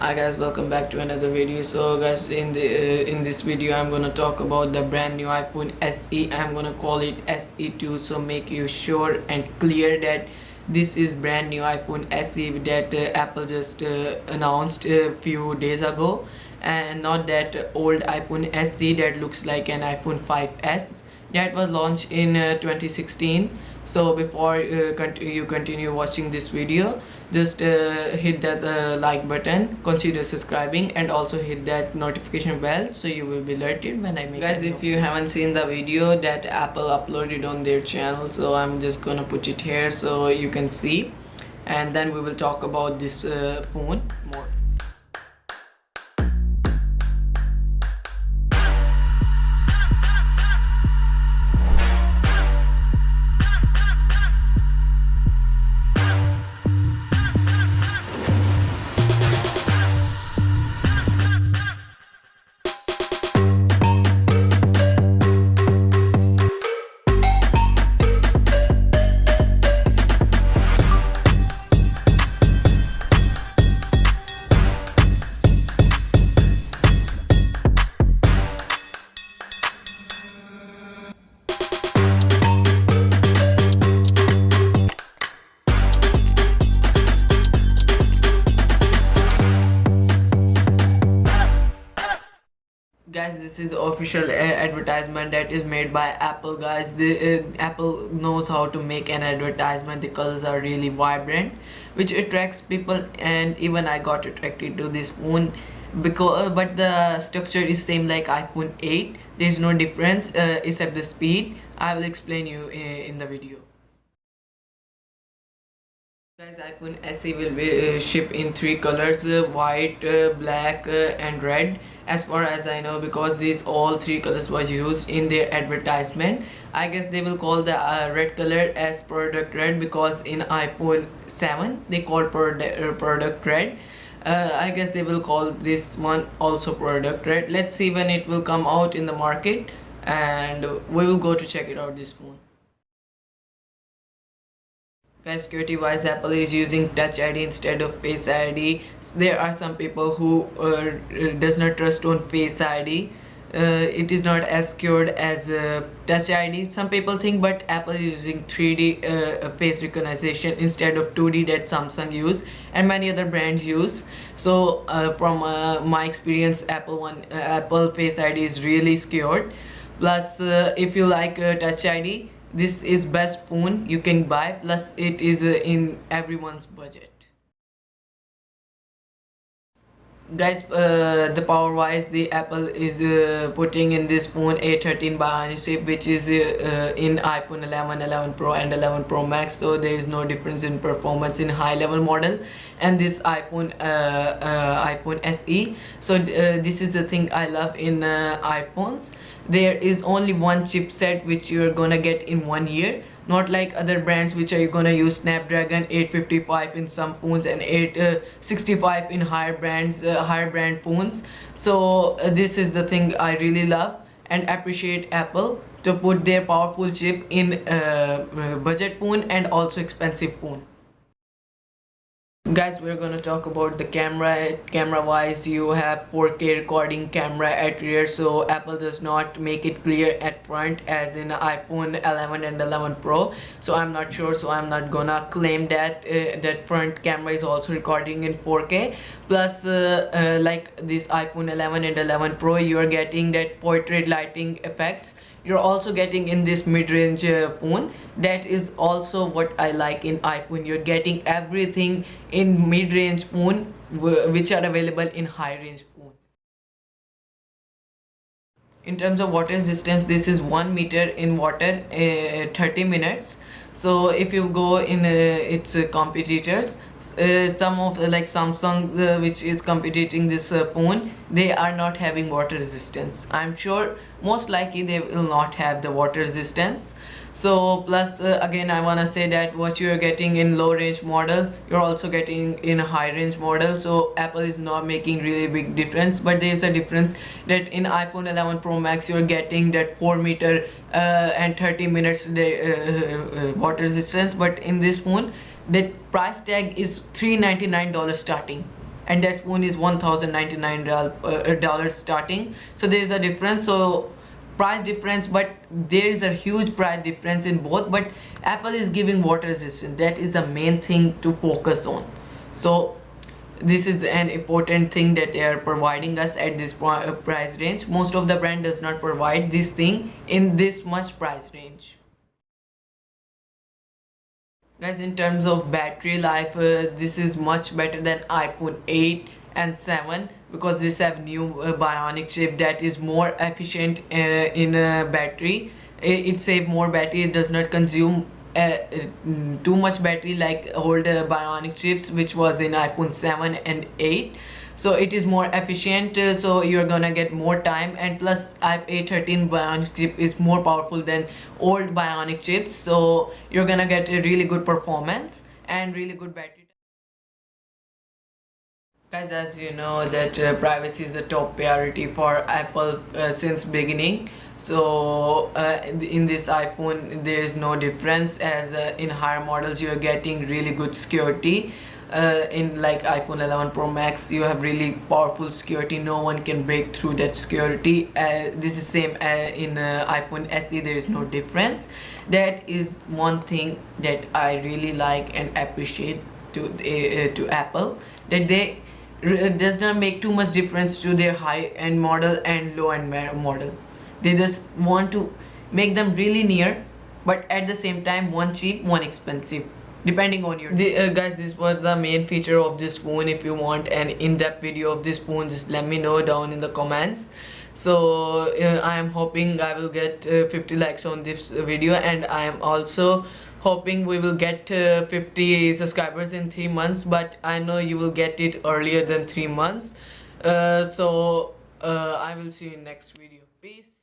Hi guys, welcome back to another video. So guys, in this video I'm gonna talk about the brand new iPhone SE. I'm gonna call it SE2, so make you sure and clear that this is brand new iPhone SE that Apple just announced a few days ago, and not that old iPhone SE that looks like an iPhone 5s that was launched in 2016. So before you continue watching this video, just hit that like button, consider subscribing, and also hit that notification bell so you will be alerted when I make guys. If you haven't seen the video that Apple uploaded on their channel, so I'm just gonna put it here so you can see, and then we will talk about this phone more. Guys, this is the official advertisement that is made by Apple. Guys, Apple knows how to make an advertisement. The colors are really vibrant, which attracts people, and even I got attracted to this phone because but the structure is same like iPhone 8. There's no difference except the speed. I will explain you in the video. Guys, iPhone SE will be shipped in three colors: white, black, and red. As far as I know, because these all three colors were used in their advertisement, I guess they will call the red color as product red, because in iPhone 7 they call product red. I guess they will call this one also product red. Let's see when it will come out in the market, and we will go to check it out, this phone. Guys, security wise, Apple is using Touch ID instead of Face ID. There are some people who does not trust on Face ID. It is not as secured as Touch ID, some people think, but Apple is using 3D face recognition instead of 2D that Samsung use and many other brands use. So from my experience, Apple Face ID is really secured. Plus if you like Touch ID, this is best phone you can buy, plus it is in everyone's budget. Guys, the power wise, the Apple is putting in this phone A13 Bionic chip, which is in iPhone 11, 11 Pro and 11 Pro Max. So there is no difference in performance in high level model and this iPhone SE. So this is the thing I love in iPhones. There is only one chipset which you're gonna get in 1 year, not like other brands which are gonna use Snapdragon 855 in some phones and 865 in higher brand phones. So this is the thing I really love and appreciate Apple to put their powerful chip in budget phone and also expensive phone. Guys, we're gonna talk about the camera wise. You have 4K recording camera at rear, so Apple does not make it clear at front as in iPhone 11 and 11 Pro. So I'm not sure, so I'm not gonna claim that that front camera is also recording in 4K. Plus like this iPhone 11 and 11 Pro, you are getting that portrait lighting effects. You're also getting in this mid-range phone. That is also what I like in iPhone. You're getting everything in mid-range phone which are available in high-range phone. In terms of water resistance, this is 1 meter in water, 30 minutes. So if you go in its competitors, some of like Samsung which is competing this phone, they are not having water resistance. I'm sure most likely they will not have the water resistance. So plus again I wanna say that what you're getting in low range model, you're also getting in a high range model. So Apple is not making really big difference, but there's a difference that in iPhone 11 Pro Max you're getting that 4 meter and 30 minutes water resistance, but in this phone the price tag is $399 starting. and that phone is $1099 starting. So there is a difference, so price difference, but there is a huge price difference in both. But Apple is giving water resistance, that is the main thing to focus on. So this is an important thing that they are providing us at this price range. Most of the brand does not provide this thing in this much price range. Guys, in terms of battery life, this is much better than iPhone 8 and 7 because this have new bionic chip that is more efficient in battery. It save more battery, it does not consume too much battery like old bionic chips which was in iPhone 7 and 8. So it is more efficient, so you're gonna get more time, and plus A13 bionic chip is more powerful than old bionic chips, so you're gonna get a really good performance and really good battery. Guys, as you know that privacy is a top priority for Apple since beginning. So in this iPhone there is no difference, as in higher models you are getting really good security. In like iPhone 11 Pro Max you have really powerful security, no one can break through that security. This is same in iPhone SE, there is no difference. That is one thing that I really like and appreciate to Apple, that they does not make too much difference to their high-end model and low-end model. They just want to make them really near, but at the same time one cheap, one expensive, depending on your guys, this was the main feature of this phone. If you want an in-depth video of this phone, just let me know down in the comments. So I am hoping I will get 50 likes on this video, and I am also hoping we will get 50 subscribers in 3 months, but I know you will get it earlier than 3 months. I will see you in next video. Peace.